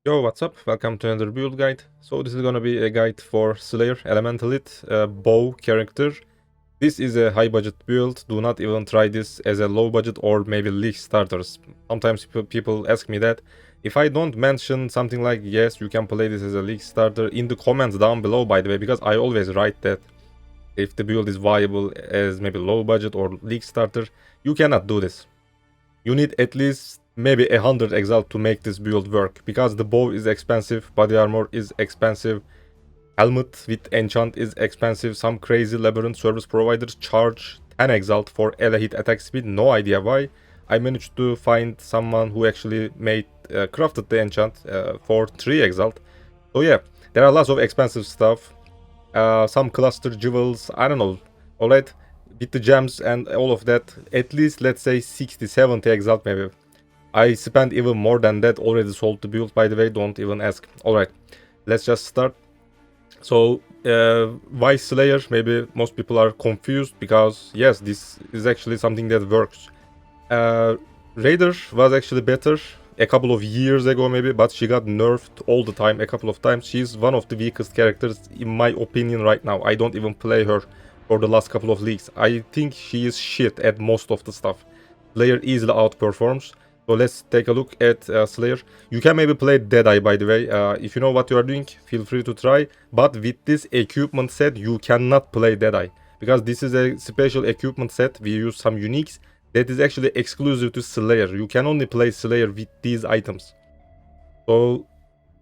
Yo, what's up? Welcome to another build guide. So this is gonna be a guide for Slayer Elementalist bow character. This is a high budget build. Do not even try this as a low budget or maybe league starters. Sometimes people ask me that. If I don't mention something like yes, you can play this as a league starter in the comments down below, by the way, because I always write that if the build is viable as maybe low budget or league starter, you cannot do this. You need at least maybe 100 Exile to make this build work, because the bow is expensive, body armor is expensive, helmet with enchant is expensive, some crazy labyrinth service providers charge 10 Exile for ele hit attack speed, no idea why. I managed to find someone who actually crafted the enchant for 3 Exile. So yeah, there are lots of expensive stuff, some cluster jewels, I don't know, alright, with the gems and all of that, at least let's say 60-70 Exalt maybe. I spent even more than that, already sold the build, by the way, don't even ask. Alright, let's just start. So, Vice Slayer, maybe most people are confused, because yes, this is actually something that works. Raider was actually better a couple of years ago maybe, but she got nerfed all the time, a couple of times. She's one of the weakest characters in my opinion right now. I don't even play her for the last couple of leagues. I think she is shit at most of the stuff. Slayer easily outperforms. So let's take a look at Slayer. You can maybe play Deadeye, by the way. If you know what you are doing, feel free to try. But with this equipment set, you cannot play Deadeye, because this is a special equipment set. We use some uniques that is actually exclusive to Slayer. You can only play Slayer with these items. So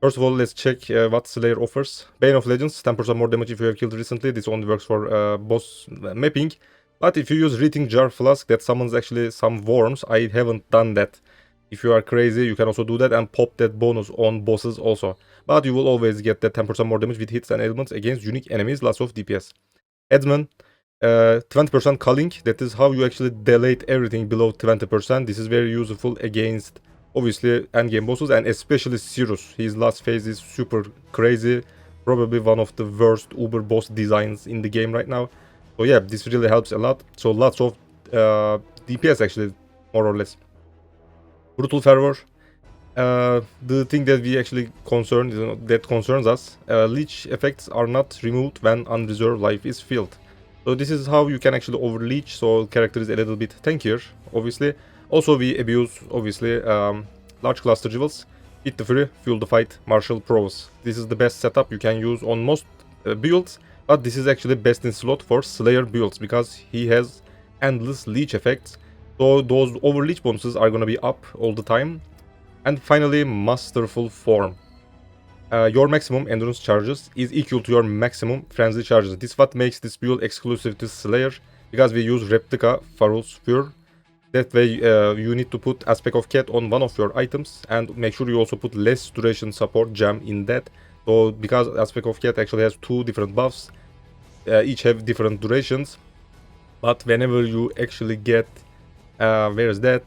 first of all, let's check what Slayer offers. Bane of Legends, 10% more damage if you have killed recently. This only works for boss mapping. But if you use Reeting Jar Flask, that summons actually some worms. I haven't done that. If you are crazy, you can also do that and pop that bonus on bosses also. But you will always get that 10% more damage with hits and elements against unique enemies, lots of DPS. Headsman, 20% culling. That is how you actually delete everything below 20%. This is very useful against, obviously, endgame bosses, and especially Sirus. His last phase is super crazy. Probably one of the worst uber boss designs in the game right now. So yeah, this really helps a lot. So lots of DPS actually, more or less. Brutal Fervor. The thing that we actually that concerns us, leech effects are not removed when unreserved life is filled. So this is how you can actually overleech, so character is a little bit tankier, obviously. Also we abuse, obviously, large cluster jewels. Hit the Fury, fuel the fight, martial prowess. This is the best setup you can use on most builds, but this is actually best in slot for Slayer builds, because he has endless leech effects. So those overleech bonuses are gonna be up all the time. And finally, Masterful Form. Your maximum endurance charges is equal to your maximum frenzy charges. This is what makes this build exclusive to Slayer, because we use replica Farrul's Fur. That way you need to put Aspect of Cat on one of your items, and make sure you also put less duration support gem in that. So because Aspect of Cat actually has 2 different buffs, each have different durations. But whenever you actually get where is that?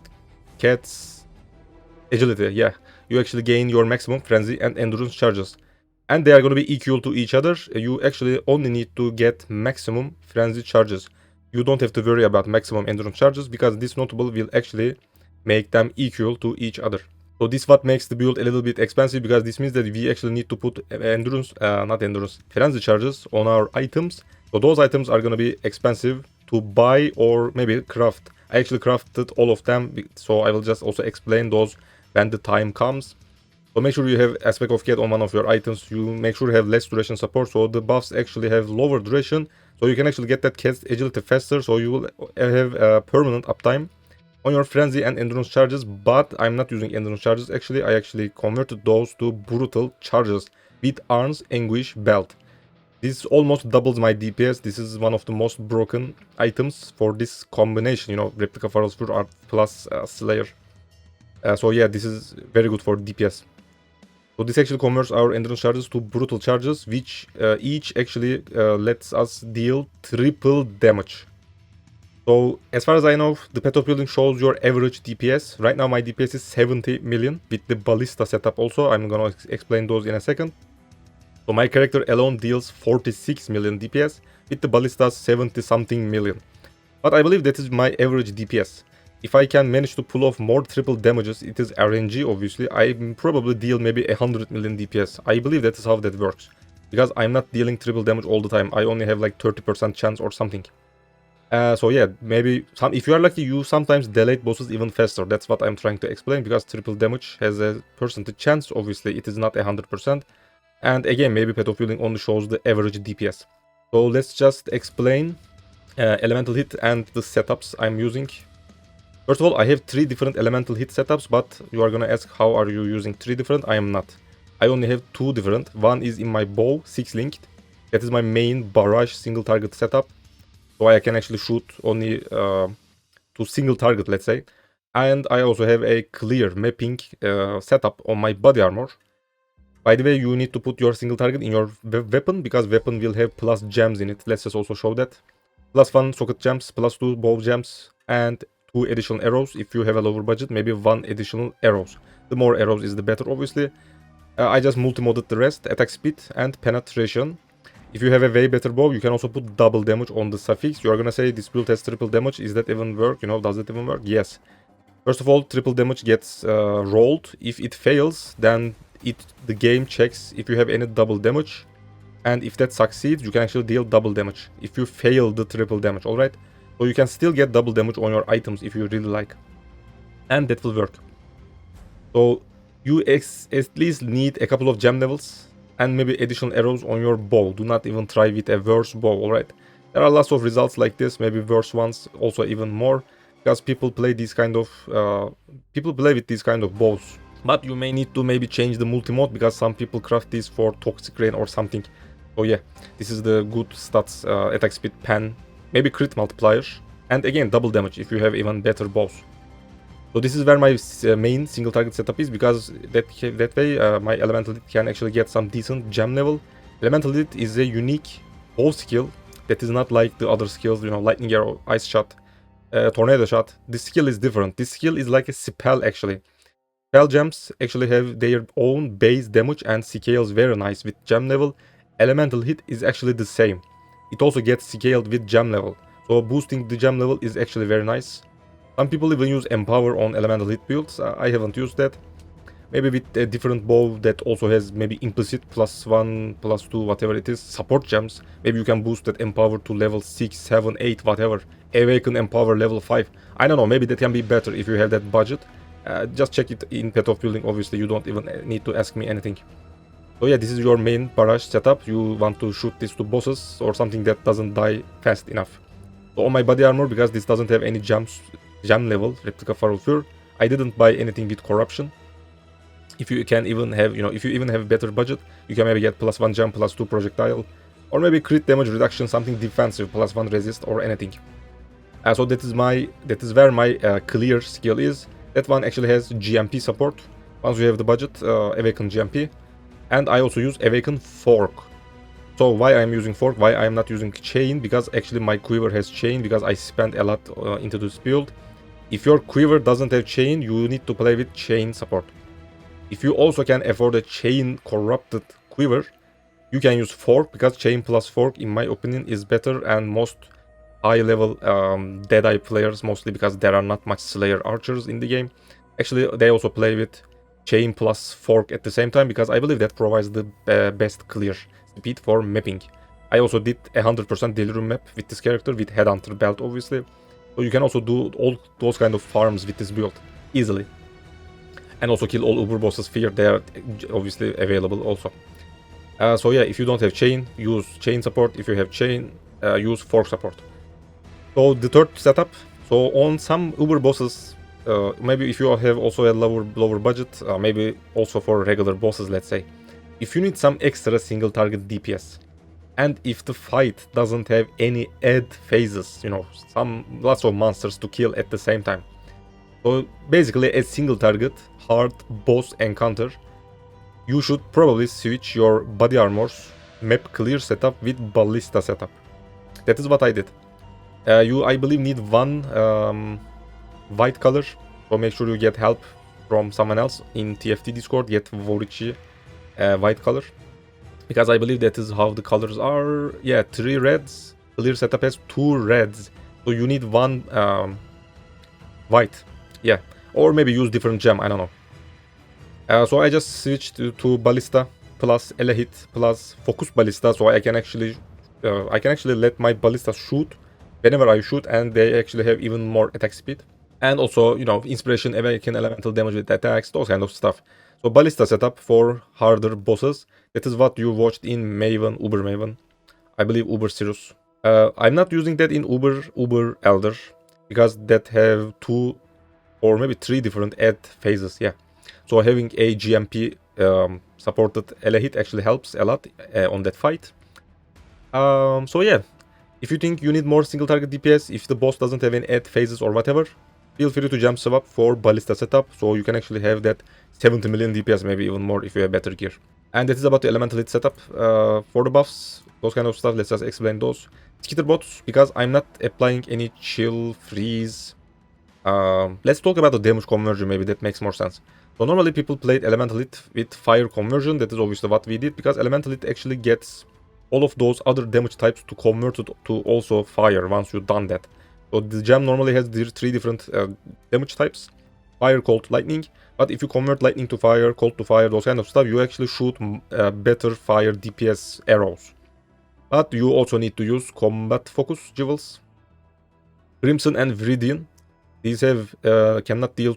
Cat's agility, yeah. You actually gain your maximum frenzy and endurance charges. And they are going to be equal to each other. You actually only need to get maximum frenzy charges. You don't have to worry about maximum endurance charges, because this notable will actually make them equal to each other. So this is what makes the build a little bit expensive, because this means that we actually need to put frenzy charges on our items. So those items are going to be expensive to buy or maybe craft. I actually crafted all of them, so I will just also explain those when the time comes. So make sure you have Aspect of Cat on one of your items. You make sure you have less duration support, so the buffs actually have lower duration. So you can actually get that Cat's agility faster, so you will have a permanent uptime on your frenzy and endurance charges. But I'm not using endurance charges actually. I actually converted those to brutal charges with Arn's Anguish Belt. This almost doubles my DPS. This is one of the most broken items for this combination, you know, Replica Farrul's Fur plus Slayer. So yeah, this is very good for DPS. So this actually converts our endurance charges to brutal charges, which each actually lets us deal triple damage. So as far as I know, the Path of Building shows your average DPS. Right now my DPS is 70 million with the ballista setup also. I'm gonna explain those in a second. So my character alone deals 46 million DPS, with the ballistas 70 something million. But I believe that is my average DPS. if I can manage to pull off more triple damages, it is RNG obviously, I probably deal maybe 100 million DPS. I believe that is how that works. Because I'm not dealing triple damage all the time. I only have like 30% chance or something. So yeah, maybe if you are lucky, you sometimes delete bosses even faster. That's what I'm trying to explain, because triple damage has a percentage chance. Obviously, it is not 100%. And again, maybe Path of Building only shows the average DPS. So let's just explain elemental hit and the setups I'm using. First of all, I have 3 different elemental hit setups, but you are gonna ask, how are you using 3 different? I am not. I only have 2 different. One is in my bow, 6 linked. That is my main barrage single target setup. So I can actually shoot only to single target, let's say. And I also have a clear mapping setup on my body armor. By the way, you need to put your single target in your weapon, because weapon will have plus gems in it. Let's just also show that. Plus 1 socket gems, plus 2 bow gems, and 2 additional arrows. If you have a lower budget, maybe 1 additional arrows. The more arrows is the better, obviously. I just multi-modded the rest, attack speed and penetration. If you have a way better bow, you can also put double damage on the suffix. You are gonna say this build has triple damage. Is that even work? You know, does it even work? Yes. First of all, triple damage gets rolled. If it fails, then the game checks if you have any double damage. And if that succeeds, you can actually deal double damage if you fail the triple damage, alright? So you can still get double damage on your items if you really like. And that will work. So you at least need a couple of gem levels and maybe additional arrows on your bow. Do not even try with a worse bow, alright? There are lots of results like this, maybe worse ones, also even more. Because people play these kind of people play with these kind of bows. But you may need to maybe change the multi-mode, because some people craft these for toxic rain or something. So yeah, this is the good stats, attack speed, pen, maybe crit multiplier, and again double damage if you have even better bows. So this is where my main single target setup is, because that way my elemental hit can actually get some decent gem level. Elemental hit is a unique bow skill that is not like the other skills, you know, lightning arrow, ice shot, tornado shot. This skill is different. This skill is like a spell actually. Spell gems actually have their own base damage and scales very nice with gem level. Elemental hit is actually the same. It also gets scaled with gem level. So boosting the gem level is actually very nice. Some people even use empower on elemental hit builds. I haven't used that. Maybe with a different bow that also has maybe implicit +1, +2, whatever it is, support gems. Maybe you can boost that empower to level 6, 7, 8, whatever. Awaken empower level 5. I don't know, maybe that can be better if you have that budget. Just check it in Path of Building, obviously. You don't even need to ask me anything. So yeah, this is your main barrage setup. You want to shoot this to bosses or something that doesn't die fast enough. So on my body armor, because this doesn't have any gem level, replica Farrul Fur, I didn't buy anything with corruption. If you can even have, you know, if you even have better budget, you can maybe get +1 gem, +2 projectile, or maybe crit damage reduction, something defensive, +1 resist or anything. So that is where my clear skill is. That one actually has GMP support. Once you have the budget, Awaken GMP. And I also use Awaken Fork. So why I'm using Fork, why I'm not using Chain, because actually my Quiver has Chain, because I spent a lot into this build. If your Quiver doesn't have Chain, you need to play with Chain support. If you also can afford a Chain corrupted Quiver, you can use Fork, because Chain plus Fork, in my opinion, is better, and most high level Deadeye players, mostly because there are not much Slayer archers in the game, actually they also play with Chain plus Fork at the same time, because I believe that provides the best clear speed for mapping. I also did 100% Delirium map with this character, with Headhunter belt obviously. So you can also do all those kind of farms with this build easily. And also kill all Uber bosses fear, they are obviously available also. So yeah, if you don't have Chain, use Chain support. If you have Chain, use Fork support. So the third setup, so on some Uber bosses, maybe if you have also a lower budget, maybe also for regular bosses, let's say. If you need some extra single target DPS, and if the fight doesn't have any add phases, you know, lots of monsters to kill at the same time. So basically a single target, hard boss encounter, you should probably switch your body armor's map clear setup with ballista setup. That is what I did. You, I believe, need one white color, so make sure you get help from someone else in TFT Discord. Get Vorici white color, because I believe that is how the colors are. Yeah, 3 reds. Clear setup has 2 reds, so you need one white. Yeah, or maybe use different gem, I don't know. So I just switched to ballista plus elehit plus focus ballista, so I can actually let my ballista shoot whenever I shoot, and they actually have even more attack speed. And also, you know, inspiration, awaken, elemental damage with attacks, those kind of stuff. So ballista setup for harder bosses. That is what you watched in Maven, Uber Maven. I believe Uber Sirus. I'm not using that in Uber Elder, because that have 2 or maybe 3 different add phases. Yeah. So having a GMP supported Elehit actually helps a lot on that fight. So yeah, if you think you need more single target DPS, if the boss doesn't have any add phases or whatever, feel free to jump swap for ballista setup, so you can actually have that 70 million DPS, maybe even more if you have better gear. And that is about the elemental hit setup. For the buffs, those kind of stuff, let's just explain those. Skitter bots, because I'm not applying any chill, freeze. Let's talk about the damage conversion, maybe that makes more sense. So normally people played elemental hit with fire conversion, that is obviously what we did, because elemental hit actually gets all of those other damage types to convert it to also fire once you've done that. So the gem normally has 3 different damage types: fire, cold, lightning. But if you convert lightning to fire, cold to fire, those kind of stuff, you actually shoot better fire DPS arrows. But you also need to use combat focus jewels. Crimson and Viridian. These have cannot deal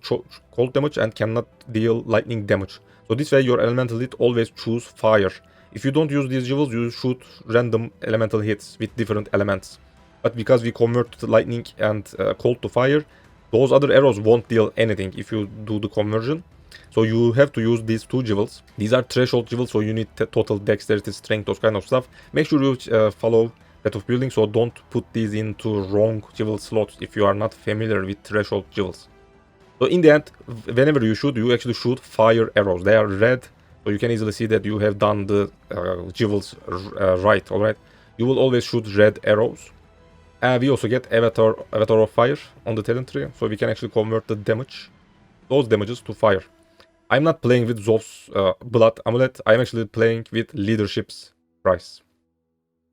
cold damage and cannot deal lightning damage. So this way your elemental hit always choose fire. If you don't use these jewels, you shoot random elemental hits with different elements. But because we convert to lightning and cold to fire, those other arrows won't deal anything if you do the conversion. So you have to use these 2 jewels. These are threshold jewels, so you need total dexterity, strength, those kind of stuff. Make sure you follow Path of Building, so don't put these into wrong jewel slots if you are not familiar with threshold jewels. So in the end, whenever you shoot, you actually shoot fire arrows. They are red, so you can easily see that you have done the jewels right, alright? You will always shoot red arrows. We also get Avatar of Fire on the talent tree, so we can actually convert the damage, those damages, to fire. I'm not playing with Zov's Blood Amulet, I'm actually playing with Leadership's Price.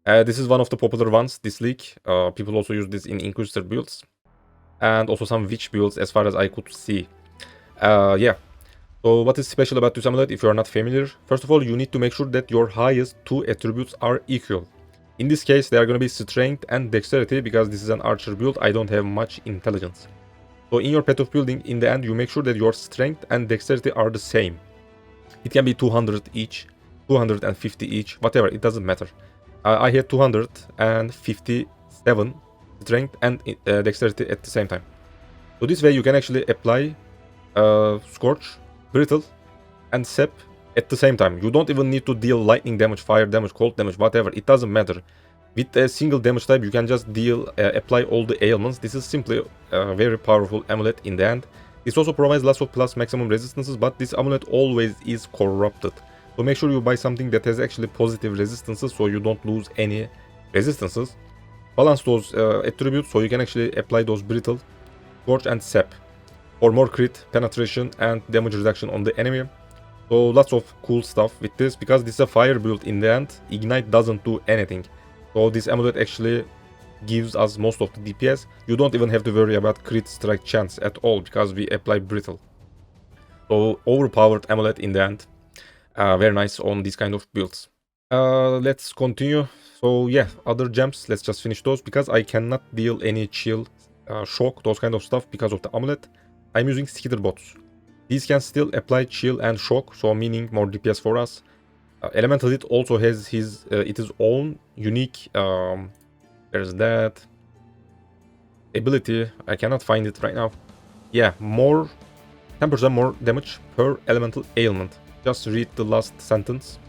This is one of the popular ones this league. People also use this in Inquisitor builds. And also some Witch builds as far as I could see. Yeah. So what is special about this amulet if you are not familiar? First of all, you need to make sure that your highest 2 attributes are equal. In this case, they are going to be strength and dexterity, because this is an archer build, I don't have much intelligence. So in your path of building, in the end, you make sure that your strength and dexterity are the same. It can be 200 each, 250 each, whatever, it doesn't matter. I had 257 strength and dexterity at the same time. So this way you can actually apply Scorch, Brittle, and Sep at the same time. You don't even need to deal lightning damage, fire damage, cold damage, whatever. It doesn't matter. With a single damage type, you can just apply all the ailments. This is simply a very powerful amulet in the end. This also provides lots of plus maximum resistances, but this amulet always is corrupted. So make sure you buy something that has actually positive resistances, so you don't lose any resistances. Balance those attributes, so you can actually apply those Brittle, Scorch, and Sep for more crit, penetration, and damage reduction on the enemy. So lots of cool stuff with this, because this is a fire build in the end. Ignite doesn't do anything. So this amulet actually gives us most of the DPS. You don't even have to worry about crit strike chance at all, because we apply Brittle. So overpowered amulet in the end. Very nice on these kind of builds. Let's continue. So yeah, other gems, let's just finish those, because I cannot deal any chill, shock, those kind of stuff because of the amulet. I'm using skitter bots. These can still apply chill and shock, so meaning more DPS for us. Elemental Hit also has its own unique, there's that ability. I cannot find it right now. Yeah, 10% more damage per elemental ailment. Just read the last sentence.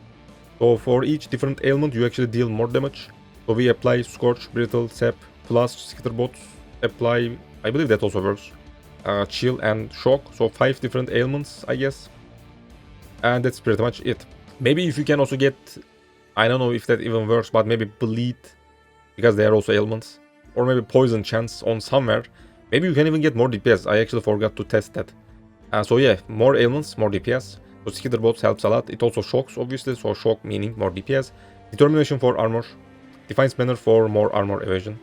So for each different ailment, you actually deal more damage. So we apply Scorch, Brittle, Sap, plus Skitterbots. Apply, I believe that also works. Chill and Shock. So 5 different ailments, I guess. And that's pretty much it. Maybe if you can also get, I don't know if that even works, but maybe Bleed, because they are also ailments. Or maybe Poison Chance on somewhere. Maybe you can even get more DPS. I actually forgot to test that. So yeah, more ailments, more DPS. So Skitterbots helps a lot. It also shocks, obviously, so shock meaning more DPS. Determination for armor. Defiance Banner for more armor evasion.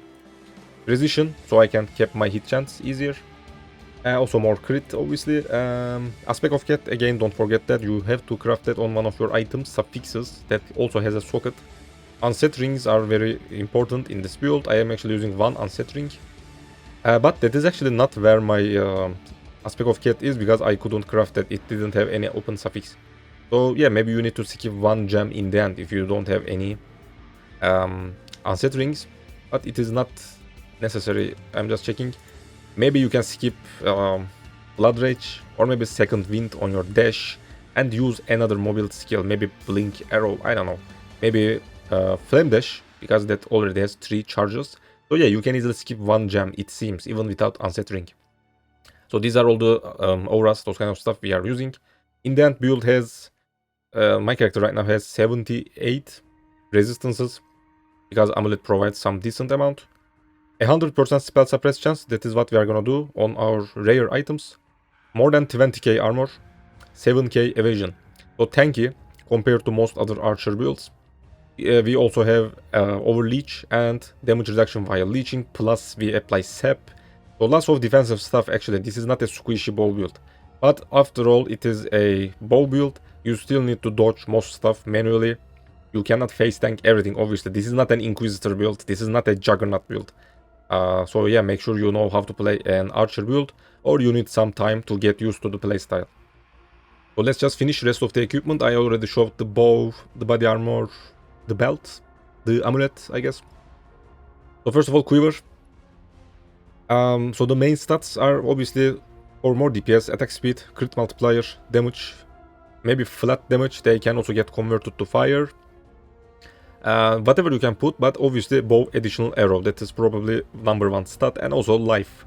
Precision, so I can keep my hit chance easier. Also more crit, obviously. Aspect of Cat, again, don't forget that. You have to craft that on one of your items, suffixes, that also has a socket. Unset rings are very important in this build. I am actually using one unset ring. But that is actually not where my Aspect of Cat is, because I couldn't craft that. It didn't have any open suffix. So yeah, maybe you need to skip one gem in the end if you don't have any unset rings. But it is not necessary. I'm just checking. Maybe you can skip Blood Rage or maybe Second Wind on your dash and use another mobility skill. Maybe Blink Arrow, I don't know. Maybe Flame Dash, because that already has 3 charges. So yeah, you can easily skip one gem, it seems, even without unset ring. So these are all the auras, those kind of stuff we are using. In the end, build has, my character right now has 78 resistances, because Amulet provides some decent amount. 100% spell suppress chance, that is what we are gonna do on our rare items. More than 20k armor, 7k evasion. So tanky compared to most other archer builds. We also have overleech and damage reduction via leeching, plus we apply sap. So lots of defensive stuff actually. This is not a squishy bow build. But after all, it is a bow build. You still need to dodge most stuff manually. You cannot face tank everything, obviously. This is not an Inquisitor build. This is not a Juggernaut build. So yeah, make sure you know how to play an archer build, or you need some time to get used to the playstyle. So let's just finish the rest of the equipment. I already showed the bow, the body armor, the belt, the amulet, I guess. So first of all, Quiver. So the main stats are obviously for more DPS, attack speed, crit multiplier, damage, maybe flat damage. They can also get converted to fire. Whatever you can put, but obviously bow additional arrow, that is probably #1 stat, and also life.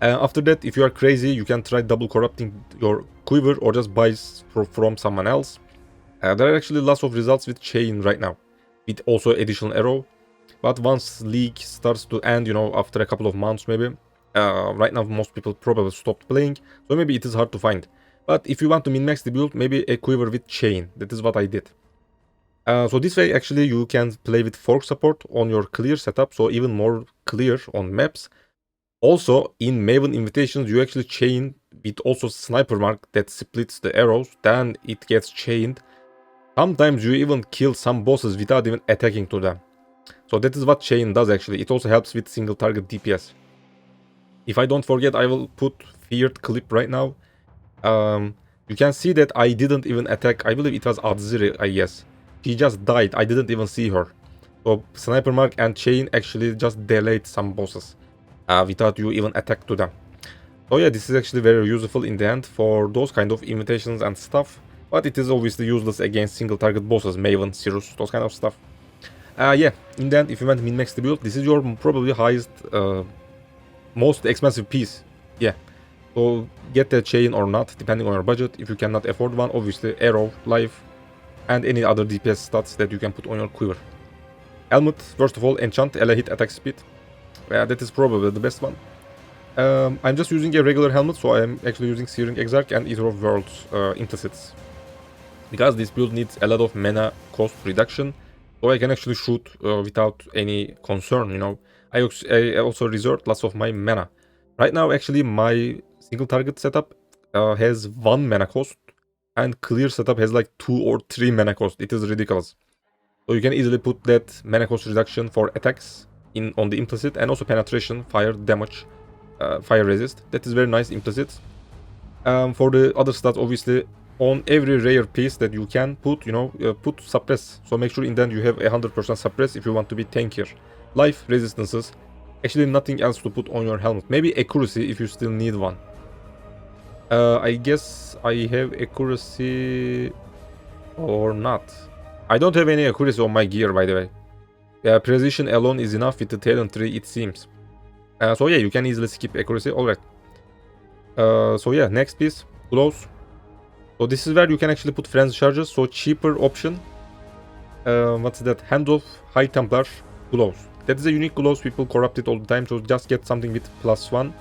After that, if you are crazy, you can try double corrupting your Quiver or just buy from someone else. There are actually lots of results with chain right now, with also additional arrow. But once league starts to end, you know, after a couple of months maybe, right now most people probably stopped playing, so maybe it is hard to find. But if you want to min-max the build, maybe a Quiver with chain, that is what I did. So this way actually you can play with fork support on your clear setup, so even more clear on maps. Also in Maven invitations you actually chain with also sniper mark that splits the arrows, then it gets chained. Sometimes you even kill some bosses without even attacking to them. So that is what chain does actually. It also helps with single target DPS. If I don't forget, I will put feared clip right now. You can see that I didn't even attack. I believe it was Adziri, I guess. She just died. I didn't even see her. So sniper mark and chain actually just delayed some bosses without you even attack to them. So yeah, this is actually very useful in the end for those kind of invitations and stuff. But it is obviously useless against single target bosses, Maven, Sirus, those kind of stuff. Yeah, in the end, if you want to min-max the build, this is your probably highest, most expensive piece. Yeah, so get a chain or not, depending on your budget. If you cannot afford one, obviously arrow, life, and any other DPS stats that you can put on your Quiver. Helmet, first of all, enchant, ally hit, attack speed. That is probably the best one. I'm just using a regular helmet, so I'm actually using Searing Exarch and Eater of Worlds implicits. Because this build needs a lot of mana cost reduction, so I can actually shoot without any concern, you know. I also resort lots of my mana. Right now, actually, my single target setup has 1 mana cost, and clear setup has like 2 or 3 mana cost. It is ridiculous. So you can easily put that mana cost reduction for attacks on the implicit, and also penetration, fire damage, fire resist. That is very nice implicit. For the other stats, obviously, on every rare piece that you can put, you know, put suppress. So make sure in the end you have 100% suppress if you want to be tankier. Life, resistances. Actually nothing else to put on your helmet. Maybe accuracy if you still need one. I guess I have accuracy or not. I don't have any accuracy on my gear, by the way. Yeah, precision alone is enough with the talent tree, it seems. So yeah, you can easily skip accuracy. Alright. So yeah, next piece, gloves. So this is where you can actually put frenzy charges. So cheaper option. What's that? Hand of High Templar gloves. That is a unique gloves. People corrupt it all the time. So just get something with +1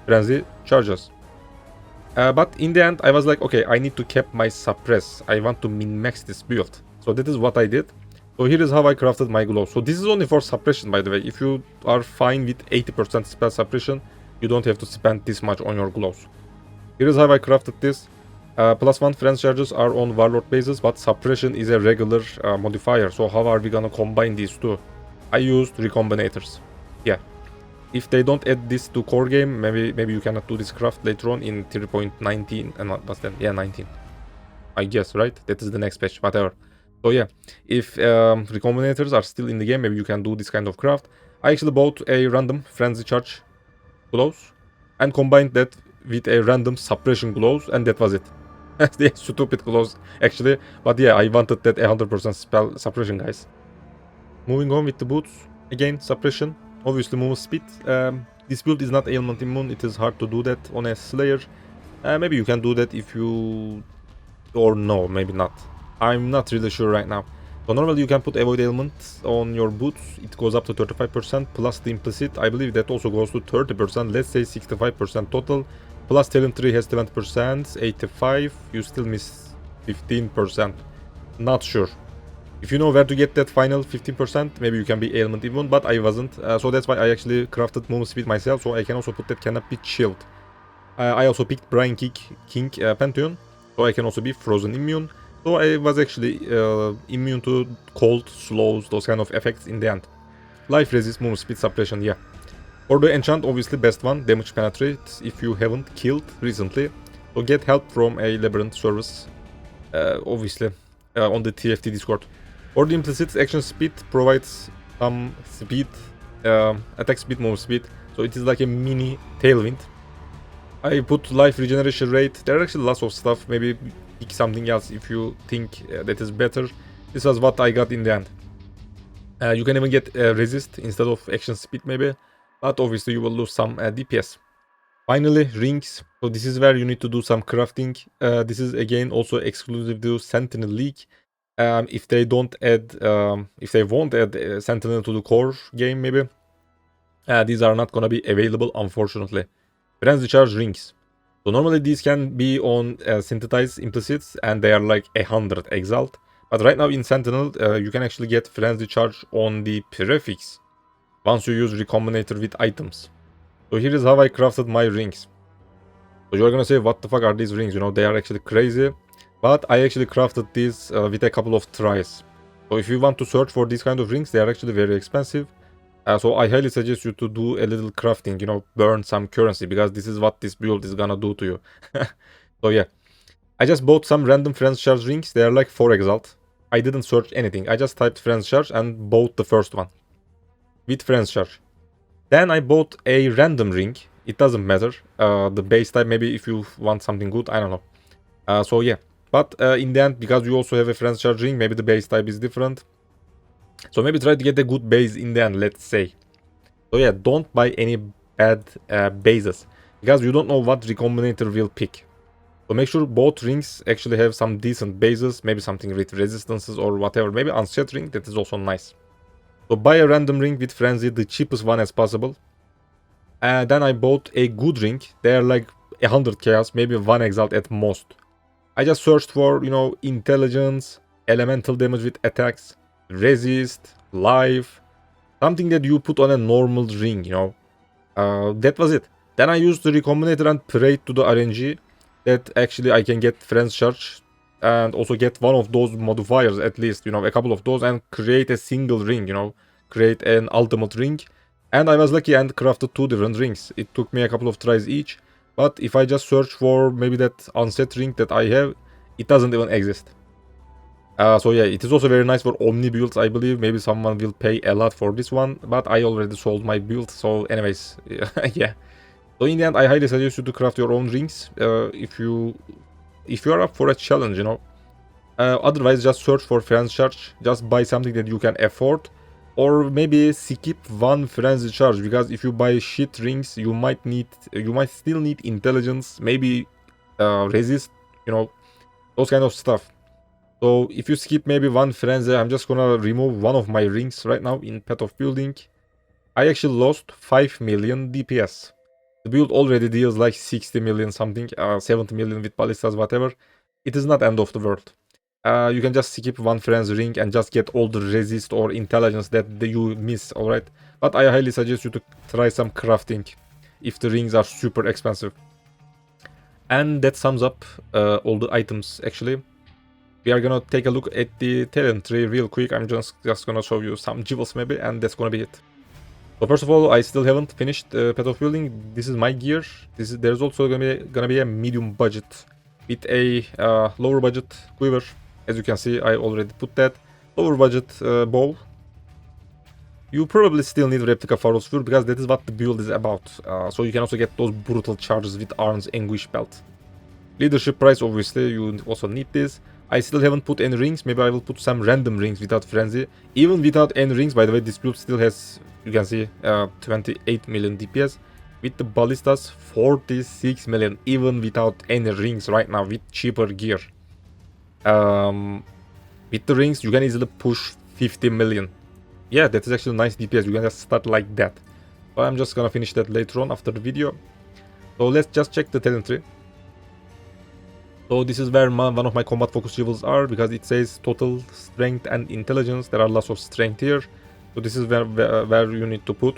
frenzy charges. But in the end, I was like, okay, I need to cap my suppress. I want to min-max this build. So that is what I did. So here is how I crafted my gloves. So this is only for suppression, by the way. If you are fine with 80% spell suppression, You don't have to spend this much on your gloves. Here is how I crafted this. +1 frenzy charges are on Warlord bases, but suppression is a regular modifier. So how are we gonna combine these two? I used recombinators. Yeah. If they don't add this to core game, maybe you cannot do this craft later on in 3.19 and not then. Yeah, 19. I guess, right? That is the next patch, whatever. So yeah, if recombinators are still in the game, maybe you can do this kind of craft. I actually bought a random frenzy charge gloves and combined that with a random suppression gloves, and that was it. Yeah, stupid gloves actually, but yeah, I wanted that 100% spell suppression, guys. Moving on with the boots, again suppression, obviously movement speed. This build is not ailment immune, it is hard to do that on a slayer. Maybe you can do that if you, or no, maybe not. I'm not really sure right now. So normally you can put avoid ailment on your boots, it goes up to 35% plus the implicit, I believe that also goes to 30%, let's say 65% total, plus talent 3 has 20%, 85, you still miss 15%, not sure. If you know where to get that final 15%, maybe you can be ailment immune, but I wasn't, so that's why I actually crafted movement speed myself, so I can also put that cannot be chilled. I also picked Brian King Pantheon, so I can also be frozen immune. So I was actually immune to cold, slows, those kind of effects in the end. Life resist, movement speed, suppression, yeah. For the enchant, obviously best one, damage penetrate if you haven't killed recently. So get help from a labyrinth service, obviously, on the TFT Discord. For the implicit, action speed provides some speed, attack speed, move speed. So it is like a mini tailwind. I put life regeneration rate. There are actually lots of stuff. Maybe pick something else if you think that is better. This was what I got in the end. You can even get resist instead of action speed maybe. But obviously you will lose some DPS. Finally, rings. So this is where you need to do some crafting. This is again also exclusive to Sentinel League. If they don't add, if they won't add Sentinel to the core game maybe, these are not gonna be available unfortunately. Frenzy charge rings. So normally these can be on synthesized implicits and they are like 100 exalt. But right now in Sentinel you can actually get frenzy charge on the prefix once you use recombinator with items. So here is how I crafted my rings. So you're gonna say, what the fuck are these rings? You know, they are actually crazy. But I actually crafted these with a couple of tries. So if you want to search for these kind of rings, they are actually very expensive. So I highly suggest you to do a little crafting, you know, burn some currency, because this is what this build is gonna do to you. So yeah, I just bought some random frenzy charge rings. They are like 4 exalt. I didn't search anything. I just typed frenzy charge and bought the first one with frenzy charge. Then I bought a random ring. It doesn't matter. The base type, maybe if you want something good, I don't know. So yeah, but in the end, because you also have a frenzy charge ring, maybe the base type is different. So maybe try to get a good base in the end, let's say. So yeah, don't buy any bad bases, because you don't know what recombinator will pick. So make sure both rings actually have some decent bases, maybe something with resistances or whatever. Maybe unset ring, that is also nice. So buy a random ring with frenzy, the cheapest one as possible. And then I bought a good ring. They are like 100 chaos, maybe 1 exalt at most. I just searched for, you know, intelligence, elemental damage with attacks, resist, life, something that you put on a normal ring, you know. That was it. Then I used the recombinator and prayed to the RNG that actually I can get frenzy charge and also get one of those modifiers, at least, you know, a couple of those, and create a single ring, you know, create an ultimate ring. And I was lucky and crafted 2 different rings. It took me a couple of tries each, but if I just search for maybe that unset ring that I have, it doesn't even exist. So yeah, it is also very nice for Omni builds, I believe. Maybe someone will pay a lot for this one, but I already sold my build, so anyways, yeah. So in the end, I highly suggest you to craft your own rings if you are up for a challenge, you know. Otherwise, just search for frenzy charge. Just buy something that you can afford, or maybe skip one frenzy charge, because if you buy shit rings, you might still need intelligence, maybe resist, you know, those kind of stuff. So if you skip maybe one frenzy, I'm just gonna remove one of my rings right now in Path of Building. I actually lost 5 million DPS. The build already deals like 60 million something, 70 million with ballistas, whatever. It is not end of the world. You can just skip one frenzy ring and just get all the resist or intelligence that you miss, alright? But I highly suggest you to try some crafting. if the rings are super expensive. And that sums up all the items actually. We are gonna take a look at the talent tree real quick. I'm just gonna show you some jewels maybe, and that's gonna be it. So first of all, I still haven't finished Path of Building. This is my gear. There's also gonna be a medium budget with a lower budget Quiver. As you can see, I already put that. Lower budget bow. You probably still need replica Farrul Sphere because that is what the build is about. So you can also get those brutal charges with Arn's Anguish belt. Leadership price, obviously, you also need this. I still haven't put any rings. Maybe I will put some random rings without frenzy. Even without any rings, by the way, this build still has, you can see, 28 million DPS. With the ballistas, 46 million, even without any rings right now, with cheaper gear. With the rings, you can easily push 50 million. Yeah, that is actually nice DPS. You can just start like that. But I'm just gonna finish that later on after the video. So let's just check the talent tree. So this is where one of my combat focus jewels are, because it says total strength and intelligence. There are lots of strength here. So this is where you need to put.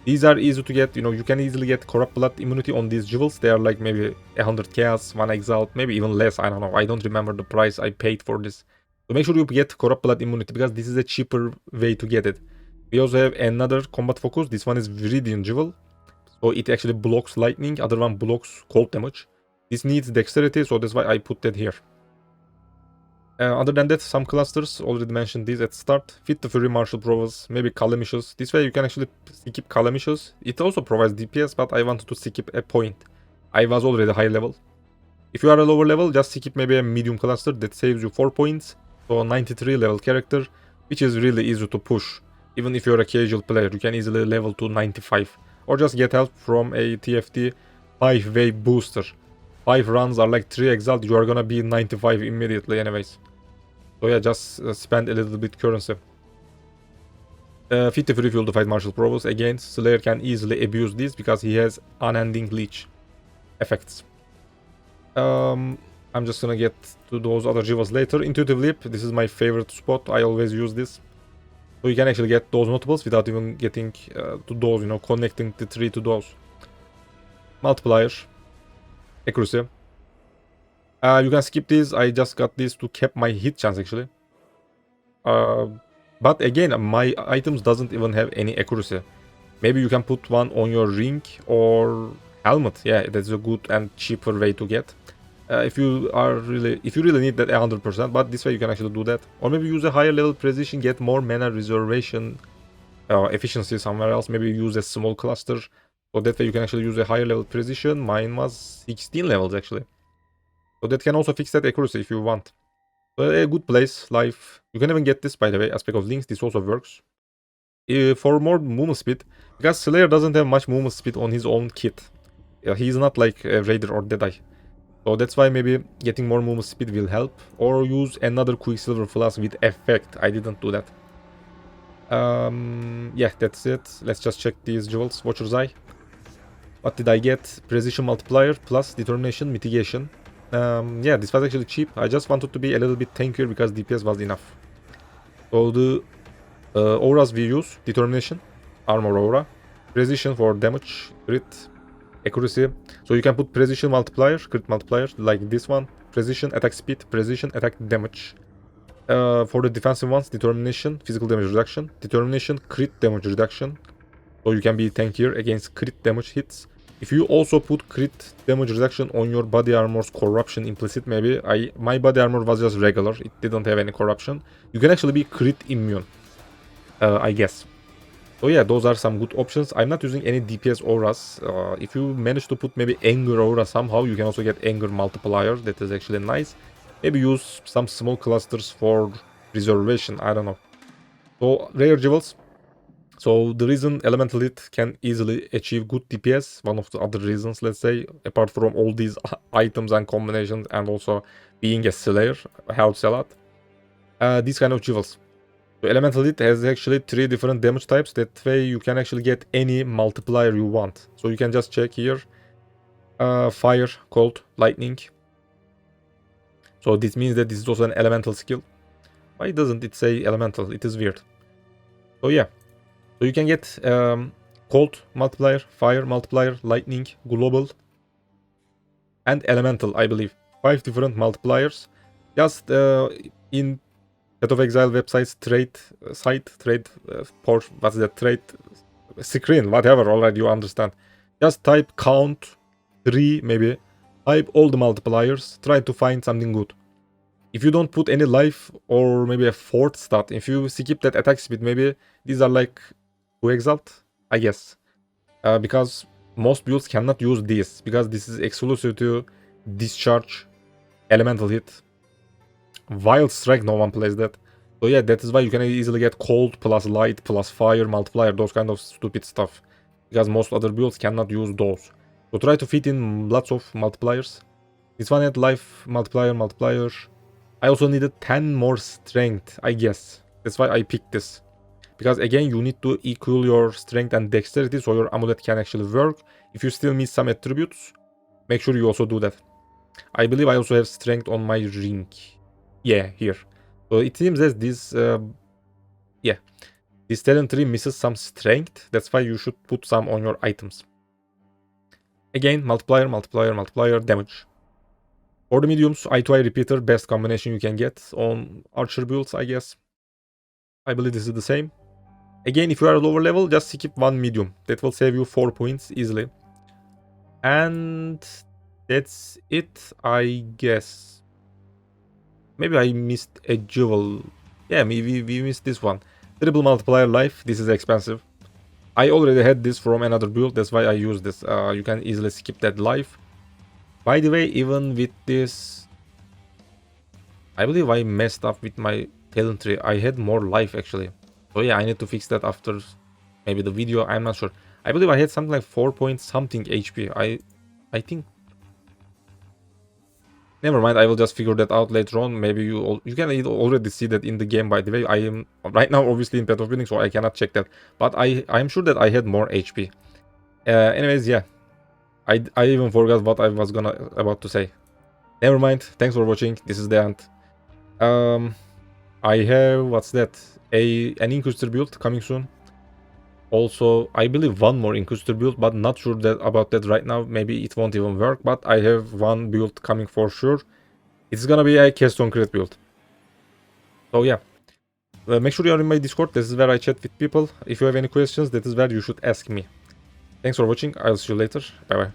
These are easy to get. You know, you can easily get corrupt blood immunity on these jewels. They are like maybe 100 chaos, 1 exile, maybe even less. I don't know. I don't remember the price I paid for this. So make sure you get corrupt blood immunity, because this is a cheaper way to get it. We also have another combat focus. This one is Viridian jewel. So it actually blocks lightning. Other one blocks cold damage. This needs dexterity, so that's why I put that here. Other than that, some clusters, already mentioned these at start. Fit the Fury Martial Provas, maybe Calamicious. This way you can actually skip Calamicious. It also provides DPS, but I wanted to skip a point. I was already high level. If you are a lower level, just skip maybe a medium cluster that saves you 4 points. So a 93 level character, which is really easy to push. Even if you're a casual player, you can easily level to 95. Or just get help from a TFT 5-way booster. 5 runs are like 3 exalt, you are gonna be 95 immediately anyways. So yeah, just spend a little bit currency. 50 free fuel to fight martial provos. Again, Slayer can easily abuse this because he has unending leech effects. I'm just gonna get to those other jewels later. Intuitive leap, this is my favorite spot, I always use this. So you can actually get those notables without even getting to those, you know, connecting the tree to those. Multiplier. Accuracy. You can skip these. I just got these to cap my hit chance actually. But again, my items doesn't even have any accuracy. Maybe you can put one on your ring or helmet. Yeah, that's a good and cheaper way to get. If you really need that 100%, but this way you can actually do that. Or maybe use a higher level precision, get more mana reservation efficiency somewhere else. Maybe use a small cluster. So that way you can actually use a higher level precision. Mine was 16 levels actually. So that can also fix that accuracy if you want. So a good place, life. You can even get this, by the way, aspect of links. This also works. For more movement speed, because Slayer doesn't have much movement speed on his own kit. He's not like a Raider or Deadeye. So that's why maybe getting more movement speed will help. Or use another Quicksilver Flask with effect. I didn't do that. Yeah, that's it. Let's just check these jewels. Watcher's Eye. What did I get? Precision multiplier plus determination mitigation. Yeah, this was actually cheap. I just wanted to be a little bit tankier because DPS was enough. So the auras we use: determination, armor aura, precision for damage, crit, accuracy. So you can put precision multiplier, crit multiplier like this one. Precision attack speed, precision attack damage. For the defensive ones, determination, physical damage reduction, determination, crit damage reduction. So you can be tankier against crit damage hits. If you also put crit damage reduction on your body armor's corruption implicit, maybe my body armor was just regular, it didn't have any corruption. You can actually be crit immune, I guess. So yeah, those are some good options. I'm not using any DPS auras. If you manage to put maybe anger aura somehow, you can also get anger multiplier. That is actually nice. Maybe use some small clusters for reservation. I don't know. So rare jewels. So the reason Elemental Hit can easily achieve good DPS, one of the other reasons, let's say, apart from all these items and combinations and also being a Slayer, helps a lot. These kind of jewels. So Elemental Hit has actually 3 different damage types. That way you can actually get any multiplier you want. So you can just check here. Fire, cold, lightning. So this means that this is also an elemental skill. Why doesn't it say elemental? It is weird. So yeah. So you can get Cold multiplier, fire multiplier, lightning, global, and elemental, I believe. 5 different multipliers. Just in Path of Exile website's trade site, trade what's that, trade screen, whatever, alright, you understand. Just type count 3 maybe, type all the multipliers, try to find something good. If you don't put any life or maybe a fourth stat, if you skip that attack speed, maybe these are like 2 exalt, I guess. Because most builds cannot use this, because this is exclusive to discharge, elemental hit, wild strike, no one plays that. So yeah, that is why you can easily get cold plus light plus fire multiplier, those kind of stupid stuff, because most other builds cannot use those. So try to fit in lots of multipliers. This one had life multiplier. I also needed 10 more strength, I guess. That's why I picked this. Because again, you need to equal your strength and dexterity so your amulet can actually work. If you still miss some attributes, make sure you also do that. I believe I also have strength on my ring. Yeah, here. So it seems that this, this talent tree misses some strength. That's why you should put some on your items. Again, multiplier, damage. For the mediums, eye to eye repeater, best combination you can get on archer builds, I guess. I believe this is the same. Again, if you are lower level, just skip one medium. That will save you 4 points easily. And that's it, I guess. Maybe I missed a jewel. Yeah, maybe we missed this one. Triple multiplier life. This is expensive. I already had this from another build. That's why I use this. You can easily skip that life. By the way, even with this, I believe I messed up with my talent tree. I had more life actually. So yeah, I need to fix that after maybe the video. I'm not sure. I believe I had something like 4 point something HP. I think. Never mind. I will just figure that out later on. Maybe you can already see that in the game. By the way, I am right now obviously in Path of Winning, so I cannot check that. But I'm sure that I had more HP. Anyways, yeah. I even forgot what I was about to say. Never mind. Thanks for watching. This is the end. I have, what's that? An Inquisitor build coming soon. Also, I believe one more Inquisitor build, but not sure about that right now. Maybe it won't even work, but I have one build coming for sure. It's gonna be a Keystone Crit build. So yeah. Make sure you are in my Discord. This is where I chat with people. If you have any questions, that is where you should ask me. Thanks for watching. I'll see you later. Bye bye.